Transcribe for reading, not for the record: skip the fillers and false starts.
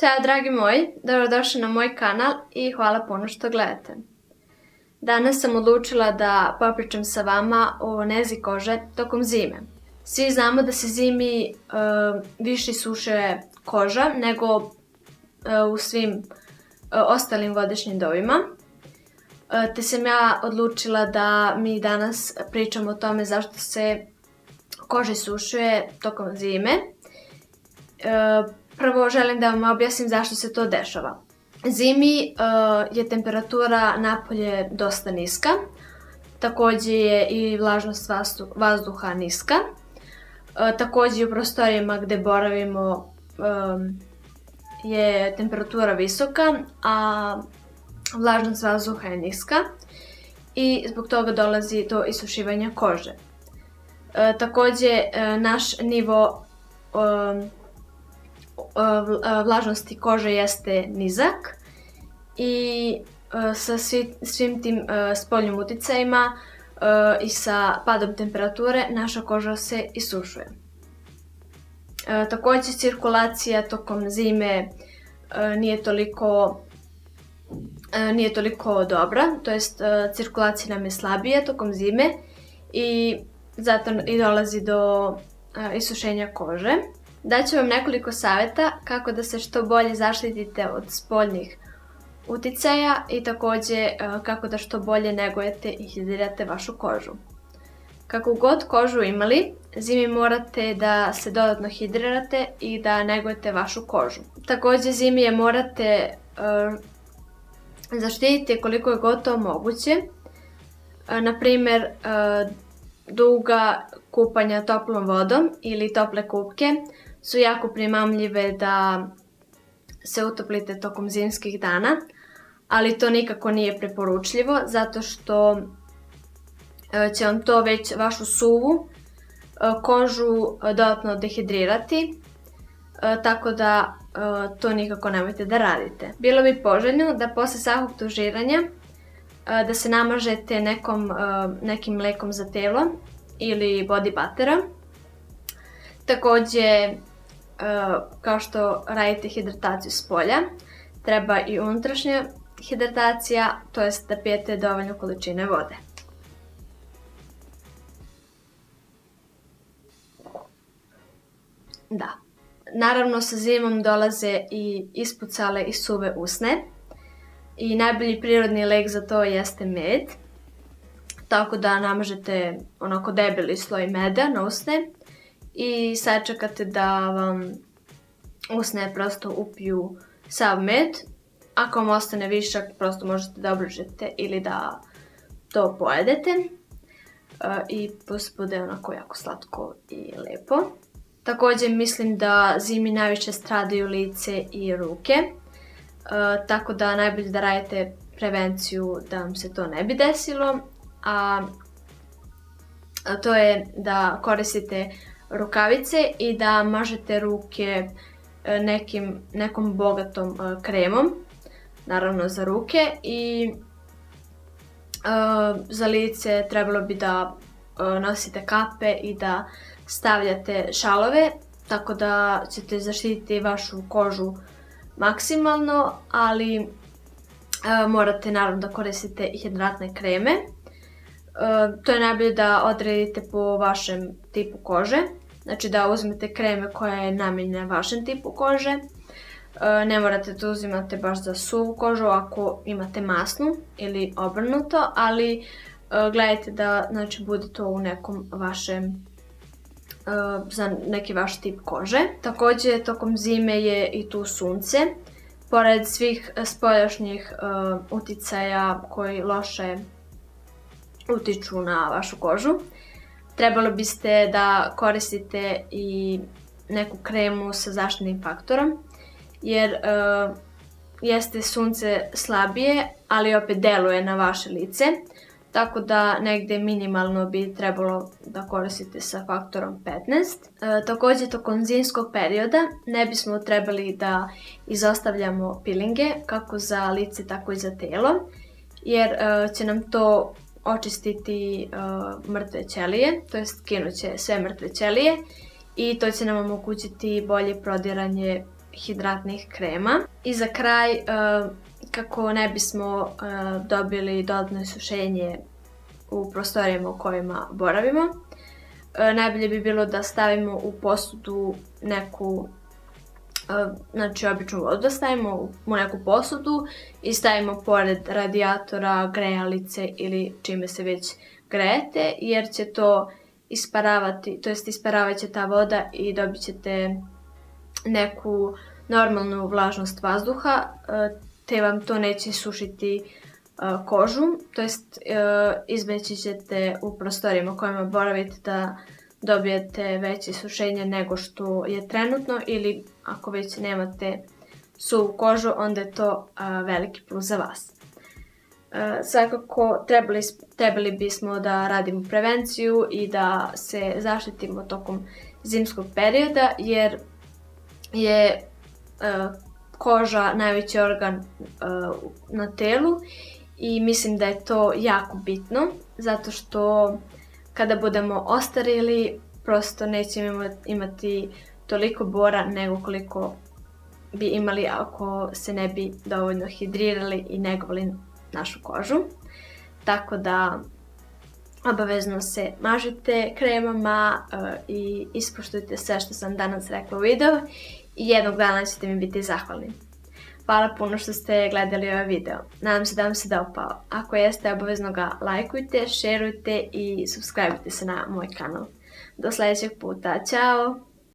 Ćao dragi moji, dobrodošli na moj kanal i hvala puno što gledate. Danas sam odlučila da popričam sa vama o nezi kože tokom zime. Svi znamo da se zimi više suše koža nego u svim ostalim godišnjim dobima. Te sam ja odlučila da mi danas pričamo o tome zašto se koža isušuje tokom zime. Prvo želim da vam objasnim zašto se to dešava. Zimi je temperatura napolje dosta niska, također je i vlažnost vazduha niska, također u prostorijama gdje boravimo je temperatura visoka, a vlažnost vazduha je niska i zbog toga dolazi do isušivanja kože. Također naš nivo vlažnosti kože jeste nizak i sa svim tim spoljnim uticajima i sa padom temperature naša koža se isušuje. Također cirkulacija tokom zime nije toliko dobra, to jest cirkulacija nam je slabija tokom zime i zato i dolazi do isušenja kože. Daću vam nekoliko savjeta kako da se što bolje zaštitite od spoljnih uticaja i također kako da što bolje negujete i hidrirate vašu kožu. Kako god kožu imali, zimi morate da se dodatno hidrirate i da negujete vašu kožu. Također zimi je morate zaštititi koliko je god to moguće. Na primjer, duga kupanja toplom vodom ili tople kupke su jako primamljive da se utoplite tokom zimskih dana, ali to nikako nije preporučljivo zato što će vam to već vašu suvu kožu dodatno dehidrirati, tako da to nikako nemojte da radite. Bilo bi poželjno da posle svakog tužiranja da se namažete nekim mlekom za telo ili body buttera. Također, kao što radite hidrataciju s polja, treba i unutrašnja hidratacija, to jest da pijete dovoljno količine vode. Da, naravno sa zimom dolaze i ispucale i suve usne i najbolji prirodni lek za to jeste med, tako da namažete onako debeli sloj meda na usne i sačekate da vam usne prosto upiju sav med. Ako vam ostane višak, prosto možete da obružete ili da to pojedete i bude onako jako slatko i lepo. Također mislim da zimi najviše stradaju lice i ruke, tako da najbolje da radite prevenciju da vam se to ne bi desilo, a to je da koristite rukavice i da mažete ruke nekom bogatom kremom, naravno za ruke, i za lice trebalo bi da nosite kape i da stavljate šalove, tako da ćete zaštititi vašu kožu maksimalno, ali morate naravno da koristite i hidratne kreme. To je najbolje da odredite po vašem tipu kože, znači da uzmete kreme koja je namijenjena vašem tipu kože. Ne morate da uzimate baš za suvu kožu ako imate masnu ili obrnuto, ali gledajte da bude to u nekom vašem, za neki vaš tip kože. Također tokom zime je i tu sunce. Pored svih spoljašnjih uticaja koji loše utiču na vašu kožu, trebalo biste da koristite i neku kremu sa zaštitnim faktorom, jer jeste sunce slabije, ali opet deluje na vaše lice, tako da negdje minimalno bi trebalo da koristite sa faktorom 15. Također tokom zimskog perioda ne bismo trebali da izostavljamo pilinge kako za lice tako i za telo, jer će nam to očistiti mrtve ćelije, to jest skinuće sve mrtve ćelije i to će nam omogućiti bolje prodiranje hidratnih krema. I za kraj, kako ne bismo dobili dodatno isušenje u prostorijama u kojima boravimo, najbolje bi bilo da stavimo u posudu neku, znači običnu vodu da stavimo u neku posudu i stavimo pored radijatora, grejalice ili čime se već grejete, jer će to isparavati, to jest isparavat će ta voda i dobit ćete neku normalnu vlažnost vazduha, te vam to neće sušiti kožu, to jest izbjeći ćete u prostorijama u kojima boravite da dobijete veće isušenje nego što je trenutno, ili ako već nemate suvu kožu, onda je to veliki plus za vas. Svakako trebali bismo da radimo prevenciju i da se zaštitimo tokom zimskog perioda, jer je koža najveći organ na telu i mislim da je to jako bitno, zato što kada budemo ostarili prosto nećemo imati toliko bora nego koliko bi imali ako se ne bi dovoljno hidrirali i negovali našu kožu. Tako da obavezno se mažite kremama i ispoštujte sve što sam danas rekla u videu i jednog dana ćete mi biti zahvalni. Hvala puno što ste gledali ovaj video. Nadam se da vam se dopao. Ako jeste, obavezno ga lajkujte, šerujte i subscribeujte se na moj kanal. Do sljedećeg puta. Ćao!